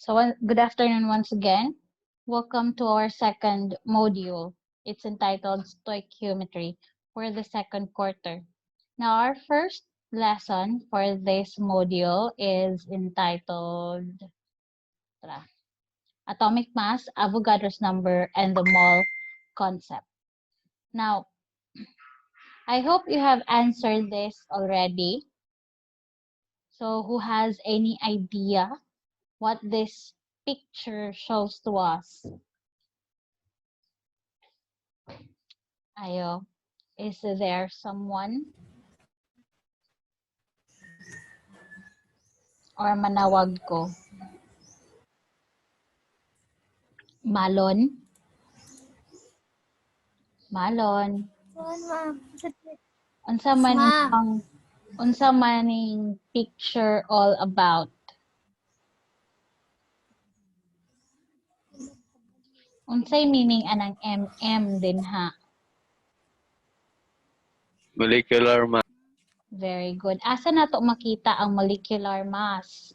Good afternoon once again. Welcome to our second module. It's entitled Stoichiometry for the second quarter. Now, our first lesson for this module is entitled Atomic Mass, Avogadro's Number, and the Mole Concept. Now, I hope you have answered this already. So, who has any idea what this picture shows to us? Ayo, is there someone? Or manawag ko? Malon? Malon? Unsa maning picture all about? Unsay meaning anang MM din ha? Molecular mass. Very good. Asa na to makita ang molecular mass?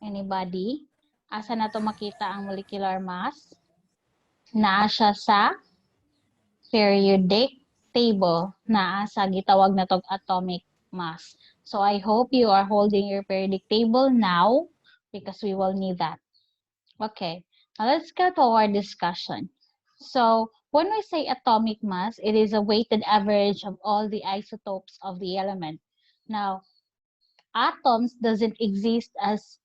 Anybody? Asa na to makita ang molecular mass? Naa siya sa periodic table. Naa sa gitawag na tog atomic mass. So I hope you are holding your periodic table now because we will need that. Okay, now let's go to our discussion. So when we say atomic mass, it is a weighted average of all the isotopes of the element. Now, atoms doesn't exist as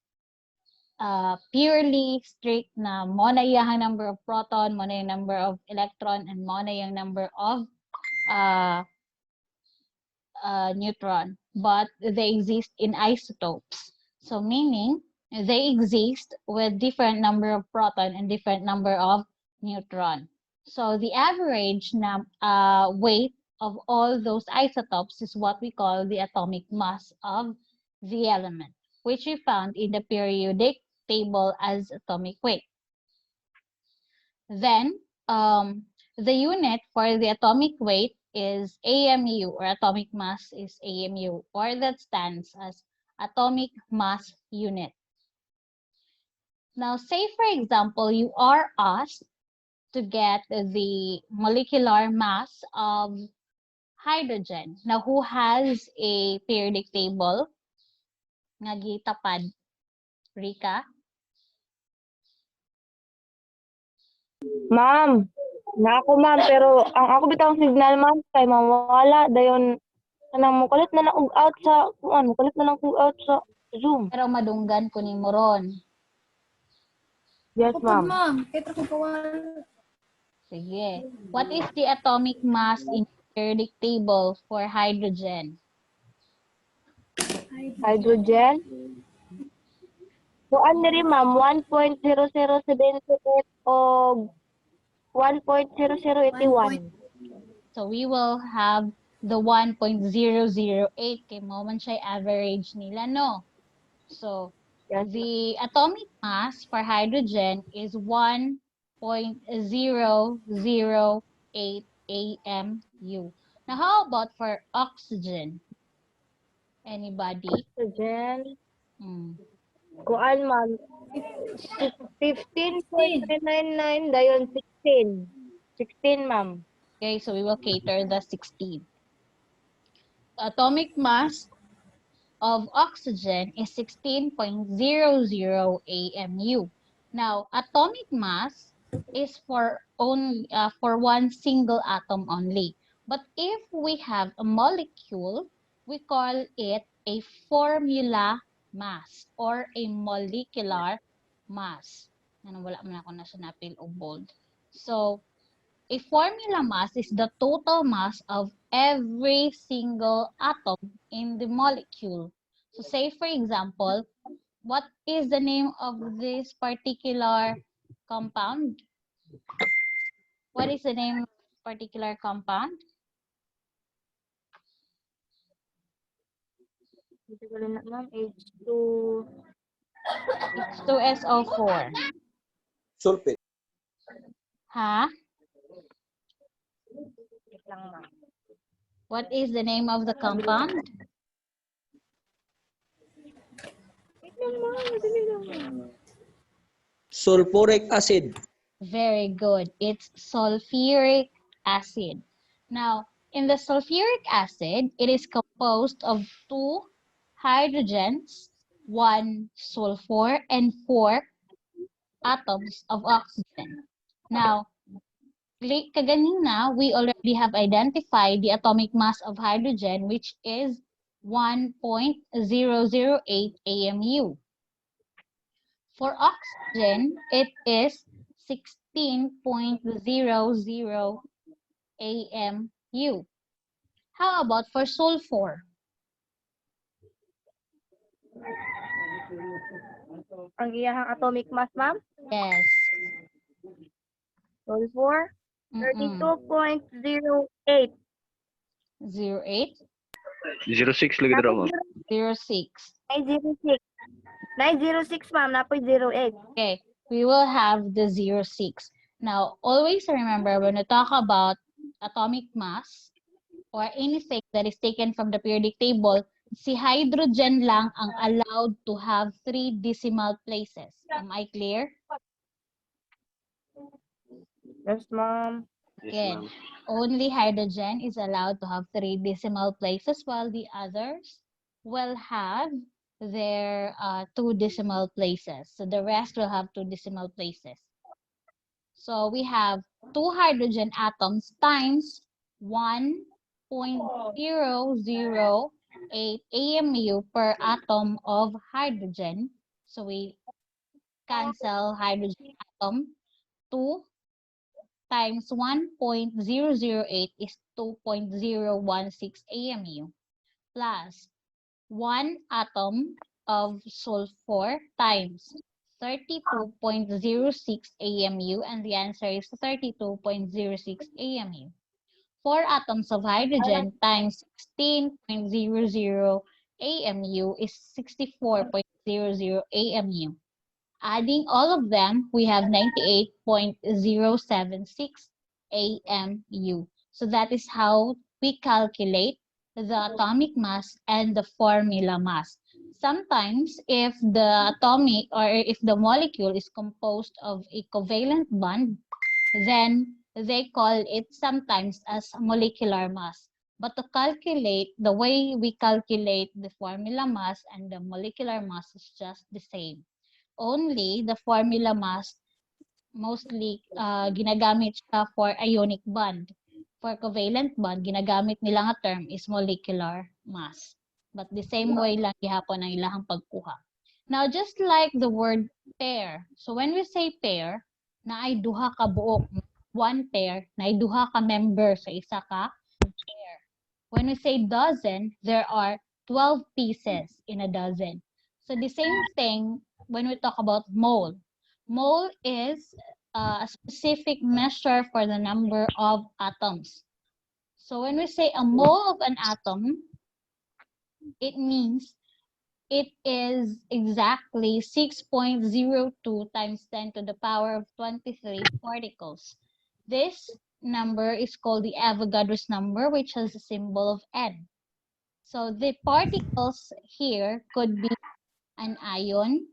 purely strict na mo na yung number of proton, mo na yung number of electron, and mo na yung number of neutron, but they exist in isotopes. So meaning they exist with different number of proton and different number of neutron. So the average weight of all those isotopes is what we call the atomic mass of the element, which we found in the periodic table as atomic weight. Then the unit for the atomic weight is AMU, or atomic mass is AMU, or that stands as atomic mass unit. Now, say for example, you are asked to get the molecular mass of hydrogen. Now, who has a periodic table? Nga gitapad? Rika? Ma'am, na ako ma'am, pero ang ako bitang signal ma'am kay mawala dayon kanang mukulit na lang og out sa kuan, mukulit na lang og out sa Zoom. Pero madunggan ko ni Moron. Yes ma'am. Sige. What is the atomic mass in the periodic table for hydrogen? Hydrogen. Kuan diri ma'am 1.0078 og 1.0081. So we will have the 1.008 kay mo man siya average nila, no? So Yes. the atomic mass for hydrogen is 1.008 AMU. Now how about for oxygen? Anybody? Hydrogen. Kuan ma'am 15.399 dayon 16. 16 ma'am. Okay, so we will cater the 16. Atomic mass of oxygen is 16.00 AMU. Now, atomic mass is for one single atom only. But if we have a molecule, we call it a formula mass or a molecular mass. Wala man ako na siya napil o bold. So, a formula mass is the total mass of every single atom in the molecule. So say for example, what is the name of this particular compound? What is the name of this particular compound? H2 H2SO4. Sulfate. Ha? What is the name of the compound? Sulfuric acid. Very good. It's sulfuric acid. Now, in the sulfuric acid, it is composed of 2 hydrogens, 1 sulfur, and 4 atoms of oxygen. Now, kaganina, we already have identified the atomic mass of hydrogen, which is 1.008 AMU. For oxygen, it is 16.00 AMU. How about for sulfur? Ang iyahang atomic mass, ma'am? Yes. Sulfur, 32.08. 08? 06 lagi dito, ma'am. 06. 906. 906, ma'am. Napoy 08. Okay, we will have the 06. Now, always remember when we talk about atomic mass or anything that is taken from the periodic table, si hydrogen lang ang allowed to have 3 decimal places. Am I clear? Yes, ma'am. Again, only hydrogen is allowed to have 3 decimal places while the others will have their 2 decimal places. So the rest will have 2 decimal places. So we have 2 hydrogen atoms times 1.008 AMU per atom of hydrogen. So we cancel hydrogen atom. 2 times 1.008 is 2.016 AMU plus 1 atom of sulfur times 32.06 AMU, and the answer is 32.06 AMU. 4 atoms of hydrogen times 16.00 AMU is 64.00 AMU. Adding all of them, we have 98.076 AMU. So that is how we calculate the atomic mass and the formula mass. Sometimes, if the atomic or if the molecule is composed of a covalent bond, then they call it sometimes as molecular mass. But to calculate, the way we calculate the formula mass and the molecular mass is just the same. Only the formula mass mostly ginagamit siya for ionic bond. For covalent bond, ginagamit nila nga term is molecular mass. But the same way lang gihapon ang ilahang pagkuha. Now, just like the word pair. So when we say pair, na ay duha ka buok, one pair, na ay duha ka member sa isa ka pair. When we say dozen, there are 12 pieces in a dozen. So the same thing when we talk about mole. Mole is a specific measure for the number of atoms. So when we say a mole of an atom, it means it is exactly 6.02 times 10 to the power of 23 particles. This number is called the Avogadro's number, which has a symbol of N. So the particles here could be an ion,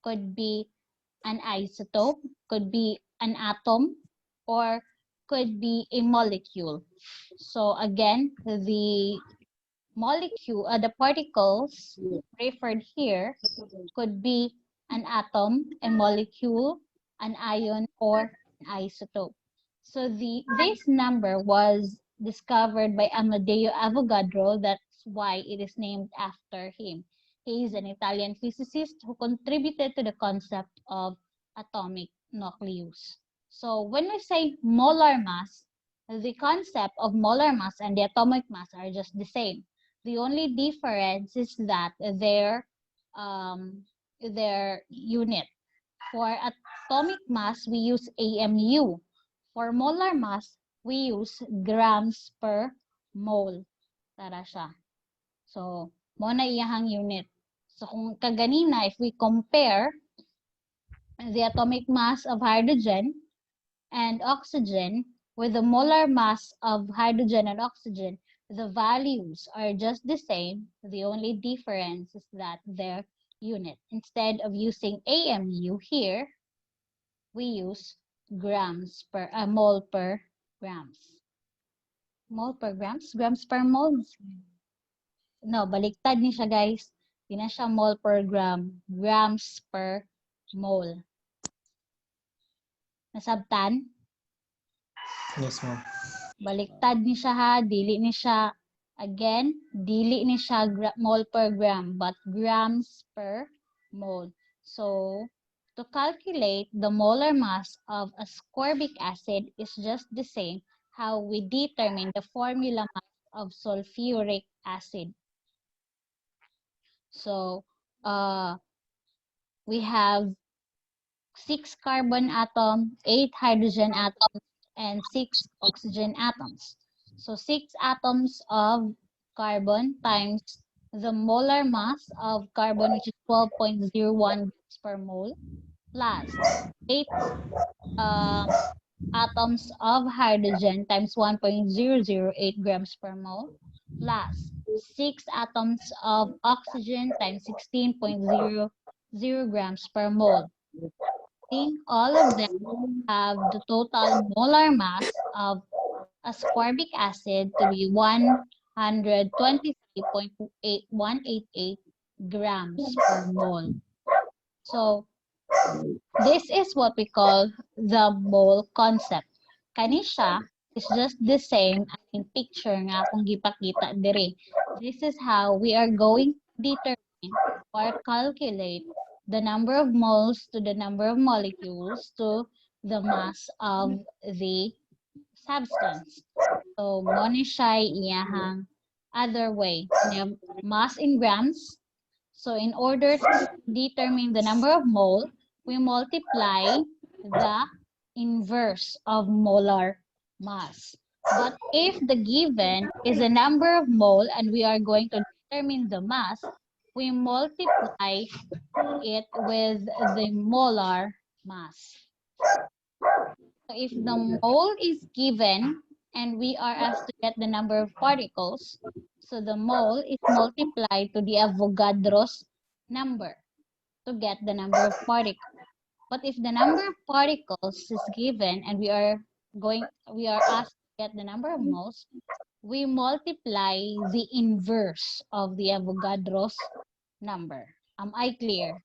could be an isotope, could be an atom, or could be a molecule. So again, the molecule, the particles referred here could be an atom, a molecule, an ion, or an isotope. So this number was discovered by Amadeo Avogadro. That's why it is named after him. He is an Italian physicist who contributed to the concept of atomic nucleus. So when we say molar mass, the concept of molar mass and the atomic mass are just the same. The only difference is that their unit. For atomic mass, we use AMU. For molar mass, we use grams per mole. Tara siya. So, mo na iyahang unit. So, kung kaganina, if we compare the atomic mass of hydrogen and oxygen with the molar mass of hydrogen and oxygen, the values are just the same. The only difference is that their unit. Instead of using AMU here, we use grams per mole per grams. Mole per grams? Grams per mole? No, baliktad ni siya guys. Di na siya mole per gram. Grams per mole. Nasabtan? Yes, ma'am. Baliktad ni siya ha. Dili ni siya, again, dili ni siya mole per gram, but grams per mole. So, to calculate the molar mass of ascorbic acid is just the same how we determine the formula mass of sulfuric acid. So, we have 6 carbon atom, 8 hydrogen atoms, and 6 oxygen atoms. So 6 atoms of carbon times the molar mass of carbon, which is 12.01 grams per mole, plus 8 atoms of hydrogen times 1.008 grams per mole, plus 6 atoms of oxygen times 16.00 grams per mole. All of them have the total molar mass of ascorbic acid to be 123.188 grams per mole. So, this is what we call the mole concept. Kani siya is just the same ang picture nga akong gipakita dire. This is how we are going to determine or calculate the number of moles to the number of molecules to the mass of the substance. So, mo ni siya iyahang other way. Mass in grams. So, in order to determine the number of mole, we multiply the inverse of molar mass. But if the given is a number of mole and we are going to determine the mass, we multiply it with the molar mass. So if the mole is given and we are asked to get the number of particles, so the mole is multiplied to the Avogadro's number to get the number of particles. But if the number of particles is given and we are asked to get the number of moles, we multiply the inverse of the Avogadro's number. Am I clear?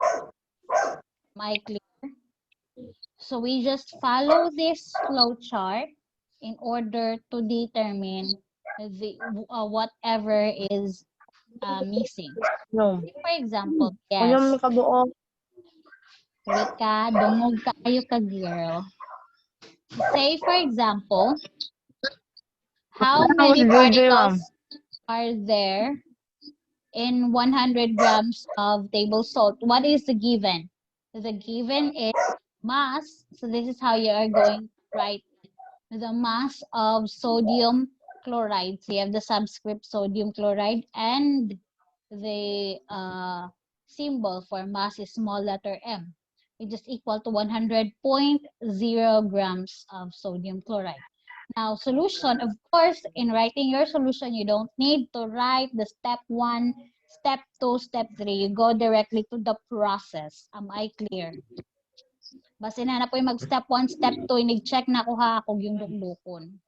Am I clear? So we just follow this flow chart in order to determine the whatever is missing. No. For example, Kunyong yes, may kabuo. Rika, dungog kayo ka girl. Say for example, how many particles are there in 100 grams of table salt? What is the given? The given is mass. So this is how you are going to write the mass of sodium chloride. So you have the subscript sodium chloride and the symbol for mass is small letter m. It is equal to 100.0 grams of sodium chloride. Now, solution, of course, in writing your solution, you don't need to write the step 1, step 2, step 3. You go directly to the process. Am I clear? Basta na po yung mag-step 1, step 2, inig-check na ko ha kung yung dukdukon.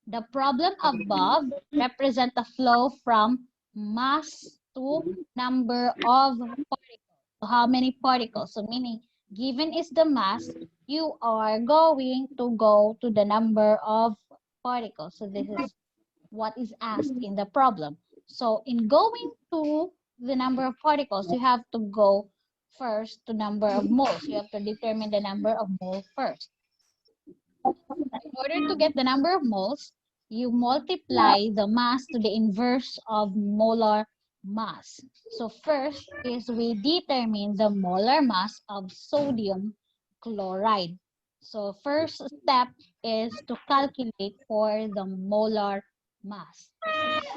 The problem above represent the flow from mass to number of particles. So how many particles? So meaning, given is the mass, you are going to go to the number of particles. So this is what is asked in the problem. So in going to the number of particles, you have to go first to number of moles. You have to determine the number of moles first. In order to get the number of moles, you multiply the mass to the inverse of molar mass. So first is we determine the molar mass of sodium chloride. So first step is to calculate for the molar mass.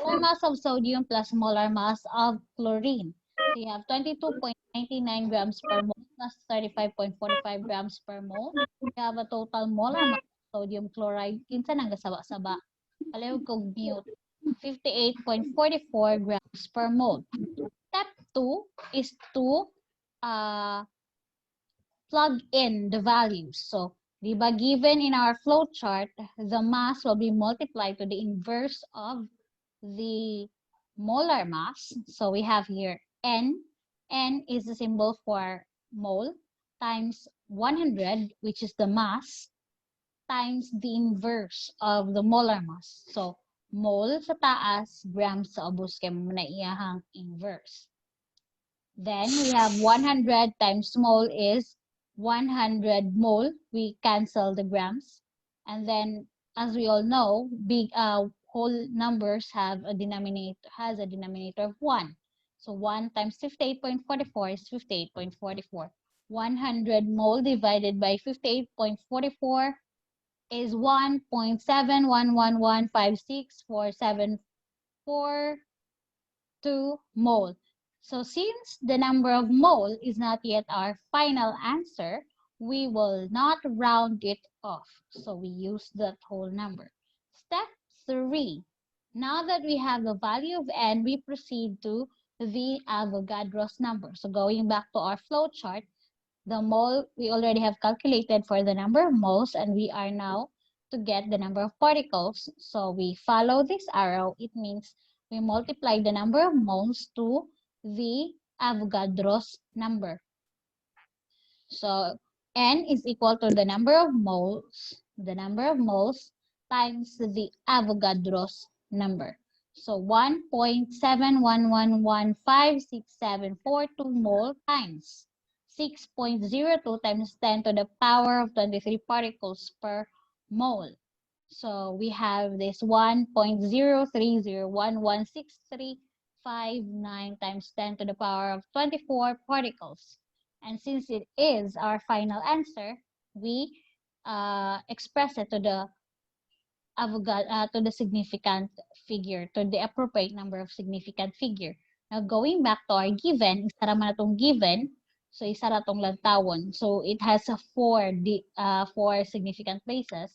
Molar mass of sodium plus molar mass of chlorine. So you have 22.99 grams per mole plus 35.45 grams per mole. You have a total molar mass of sodium chloride. Kinsa nang gasaba-saba. Palihog kog mute. 58.44 grams per mole. Step to is to plug in the values. So, di ba, given in our flow chart, the mass will be multiplied to the inverse of the molar mass. So, we have here N. N is the symbol for mole times 100, which is the mass, times the inverse of the molar mass. So, mole sa taas, grams sa ubos, kaya mo na iyahang inverse. Then we have 100 times mole is 100 mole. We cancel the grams. And then, as we all know, big whole numbers have a denominator of 1. So 1 times 58.44 is 58.44. 100 mole divided by 58.44 is 1.7111564742 mole. So since the number of mole is not yet our final answer, we will not round it off. So we use that whole number. Step 3. Now that we have the value of N, we proceed to the Avogadro's number. So going back to our flow chart, the mole, we already have calculated for the number of moles, and we are now to get the number of particles. So we follow this arrow. It means we multiply the number of moles to the Avogadro's number. So N is equal to the number of moles times the Avogadro's number. So 1.711156742 mole times 6.02 times 10 to the power of 23 particles per mole. So we have this 1.030116359 times 10 to the power of 24 particles. And since it is our final answer, we express it to the to the significant figure, to the appropriate number of significant figure. Now, going back to our given, isa naman na itong given, so isa na itong lantawon. So, it has four significant places,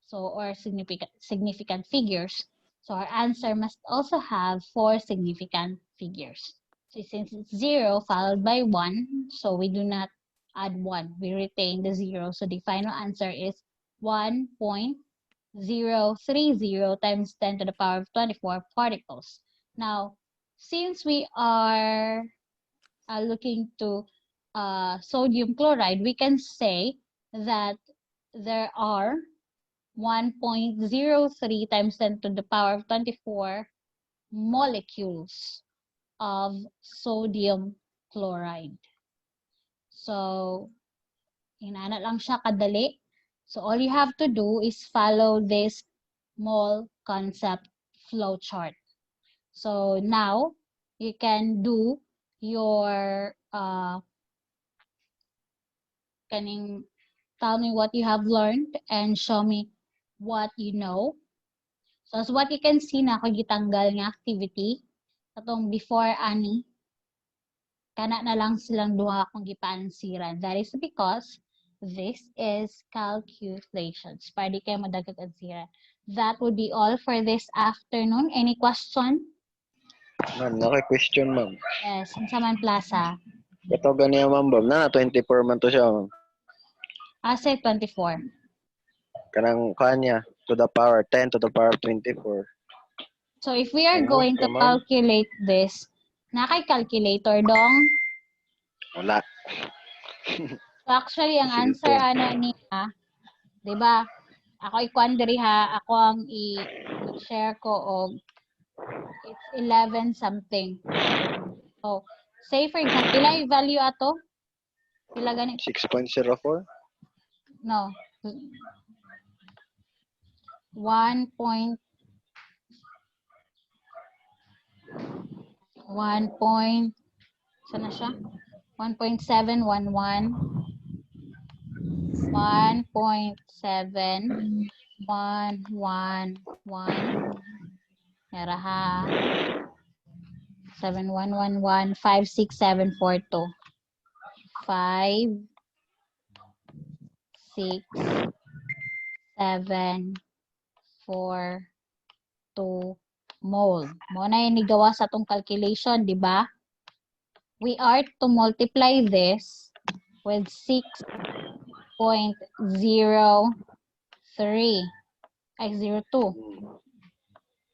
so or significant figures. So, our answer must also have 4 significant figures. So, since it's 0 followed by 1, so we do not add 1. We retain the 0. So, the final answer is 1.030 times 10 to the power of 24 particles. Now, since we are looking to sodium chloride, we can say that there are 1.03 times 10 to the power of 24 molecules of sodium chloride. So, inana lang siya kadali. So, all you have to do is follow this mole concept flowchart. So, now, you can do your, tell me what you have learned and show me what you know. So, as what you can see, na ako gitanggal ng activity. Katong before ani, kana na lang silang duha akong gipaansiran. That is because this is calculations. Para di kayo madagag ansiran. That would be all for this afternoon. Any question? Ma'am, naka-question, ma'am. Yes, unsa man plaza? Ito ganiya, ma'am, na 24 man to siya, ma'am. Asa 24. Kanang kanya, to the power 10 to the power of 24. So if we are Ano, going to ma'am? calculate this, nakay calculator dong. Wala. So actually ang answer ana niya, 'di ba? Ako ikuan diri ha, ako ang i-share ko og it's 11 something. So say for example, pila yung value ato? Pila gani? 6.04? No. 1 point 1 sana siya? 1.711 1.7111 Yara ha 711156742 5 6 7 4 2 mole. Mo na yung nigawa sa atong calculation, di ba? we are to multiply this with 6.03 ay 02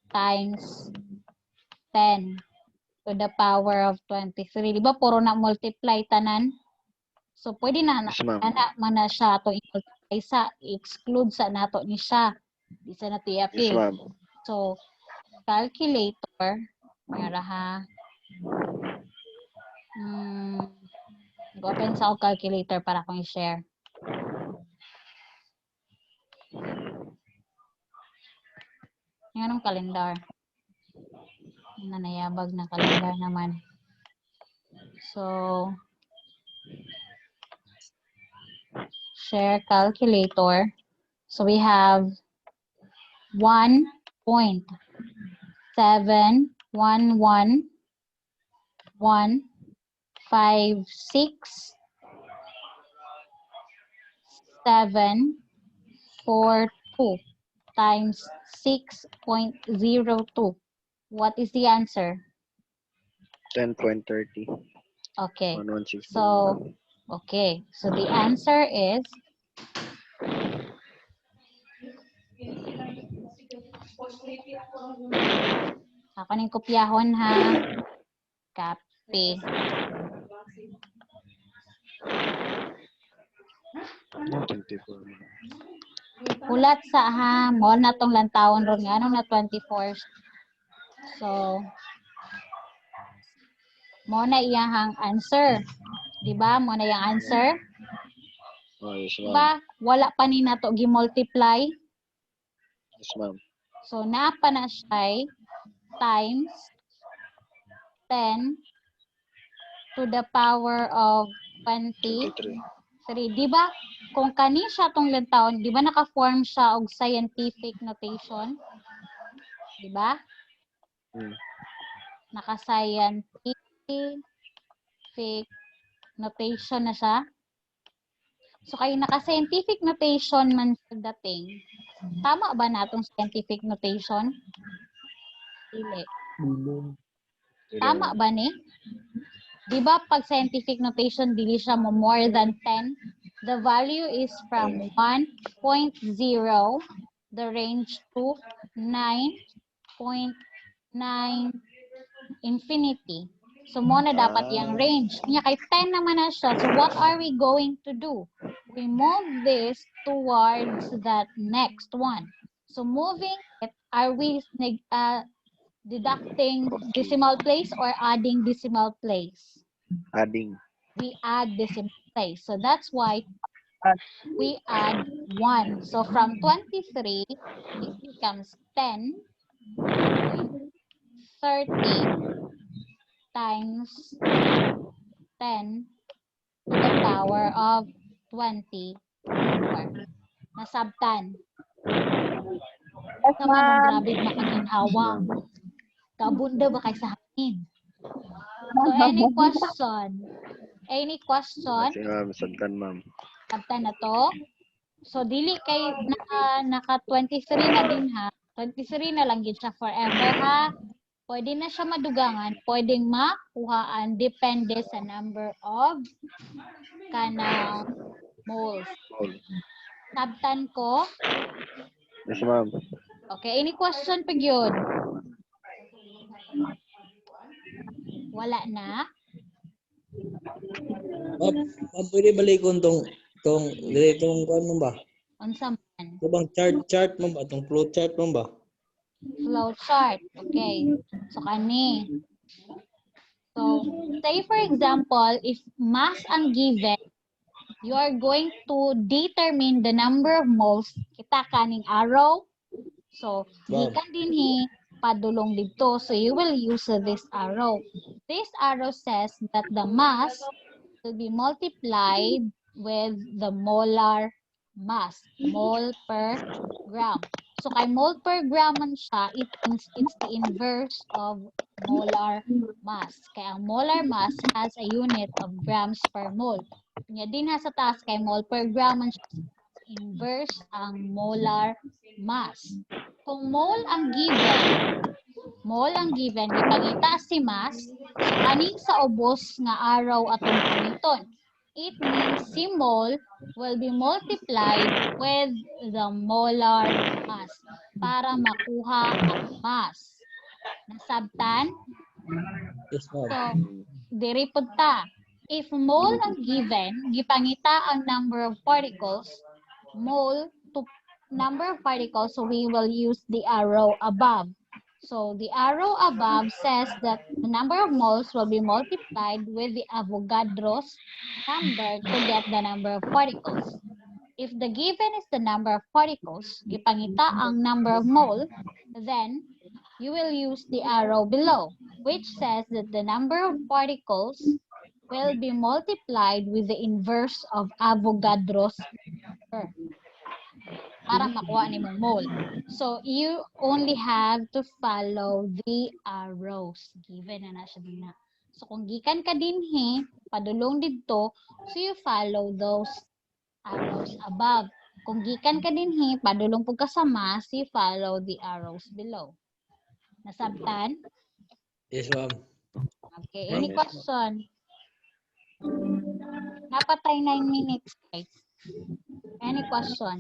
times 10 to the power of 23. Di ba puro na multiply tanan? So pwede na Yes, ma'am. na siya to i-multiply sa exclude sa nato ni siya. Di sa nato Yes, i-appeal. ma'am. So calculator para ha. Open sa ako calculator para akong i-share. Yung anong kalendar? Nanayabag na kalendar naman. So, share calculator. So, we have 1.71156.742 times 6.02. What is the answer? 10.30. Okay. 1160. So, okay. So, the answer is ako ning kopyahon ha. Copy. No, 24. Ulat sa ha. Mo na tong lantawon ron nga ano na 24. So, mo na iyang answer. Di ba? Mo na iyang answer. Oh, yes, Di ma'am. ba? Wala pa ni nato gi-multiply. Yes, ma'am. So, napa na siya times 10 to the power of 23. 23. Di ba? Kung kani siya tong lantawon, di ba naka-form siya og scientific notation? Di ba? Naka-scientific notation na siya. So, kayo naka-scientific notation man sa dating, tama ba natong scientific notation? Dili. Tama ba ni? Di ba pag scientific notation, dili siya mo more than 10? The value is from 1.0, the range to 9.9 infinity. So, mo na dapat yung range. Kanya kay 10 naman na siya. So, what are we going to do? We move this towards that next one. So, moving it, are we deducting decimal place or adding decimal place? Adding. We add decimal place. So, that's why we add 1. So, from 23, it becomes 10.30 times 10 to the power of 24. Nasabtan. Yes, Naman mong ma'am. grabe makaginhawang. Kabunda ba kay sa hangin? So, any question? Any question? Yes, ma'am. Sagdan, ma'am. Sabtan na to? So, dili kay naka 23 na din ha. 23 na lang yun siya forever ha. Pwede na siya madugangan. Pwedeng makuhaan. Depende sa number of kanang moles. Sabtan ko? Yes, ma'am. Okay, any question pa yun? Wala na? Pwede balikon tong kuan mo ba? Unsa man? Ito bang chart mo ba? Itong flow chart mo ba? Flow chart. Okay. So, kani. So, say for example, if mass ang given, you are going to determine the number of moles. Kita kaning arrow. So, gikan dinhi padulong dito. So, you will use this arrow. This arrow says that the mass will be multiplied with the molar mass. Mole per gram. So, kay mole per gram man siya, it means it's the inverse of molar mass. Kaya ang molar mass has a unit of grams per mole. Kanya din ha sa taas, kay mole per gram man siya, inverse ang molar mass. Kung mole ang given, Mole ang given, gipangita si mass. So, aning sa ubos nga araw atong gamiton. It means si mole will be multiplied with the molar mass para makuha ang mass. Nasabtan? Yes, ma'am. So, diri pud ta. If mole ang given, gipangita ang number of particles, mole to number of particles, so we will use the arrow above. So, the arrow above says that the number of moles will be multiplied with the Avogadro's number to get the number of particles. If the given is the number of particles, gipangita ang number of mole, then you will use the arrow below, which says that the number of particles will be multiplied with the inverse of Avogadro's number para makuha ni mong mole. So, you only have to follow the arrows. Given na siya din na. So, kung gikan ka dinhi, padulong dito, so you follow those arrows above. Kung gikan ka dinhi, padulong po ka sa mass, you follow the arrows below. Nasabtan? Yes, ma'am. Okay, any question? Napatay 9 minutes, guys. Any question?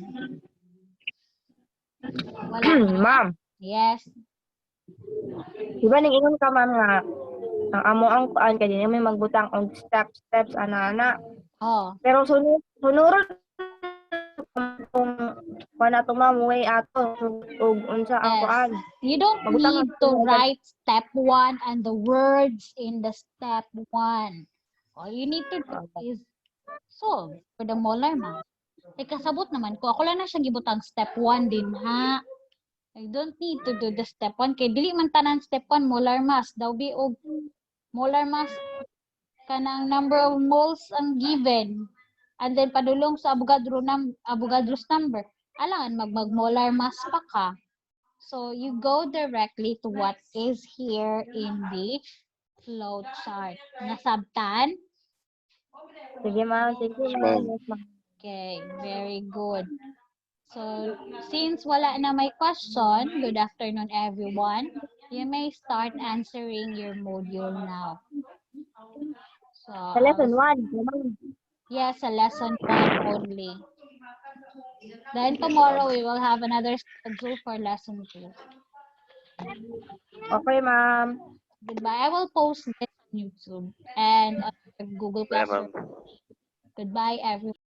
Wala na? Ma'am, Yes. di ba nag-ingon ka ma'am nga ang amo ang kuan ka din may magbutang og steps ana-ana. Oh, Pero sunurod kung kuan ato ma'am way ato og unsa ang yes. kuan. You don't Magbutang need ang to sunod. write step 1 and the words in the step 1. All you need to do is solve for the molar mass. Kasabot naman ko. Ako lang na siya gibutang step 1 din, ha? I don't need to do the step 1. Kay dili man tanan step 1 molar mass. Daw bi og molar mass kanang number of moles ang given. And then padulong sa Avogadro's number. Alangan mag-molar mass pa ka. So you go directly to what is here in the flow chart. Nasabtan? Sige ma'am, sige Yes, ma'am. ma'am. Yes, ma'am. Okay, very good. So, since wala na may question, good afternoon everyone. You may start answering your module now. So, Sa lesson 1, ma'am. yes, a lesson 1 only. Then tomorrow we will have another schedule for lesson 2. Okay ma'am. Goodbye. I will post this on YouTube and on Google Bye, Classroom. ma'am. Goodbye everyone.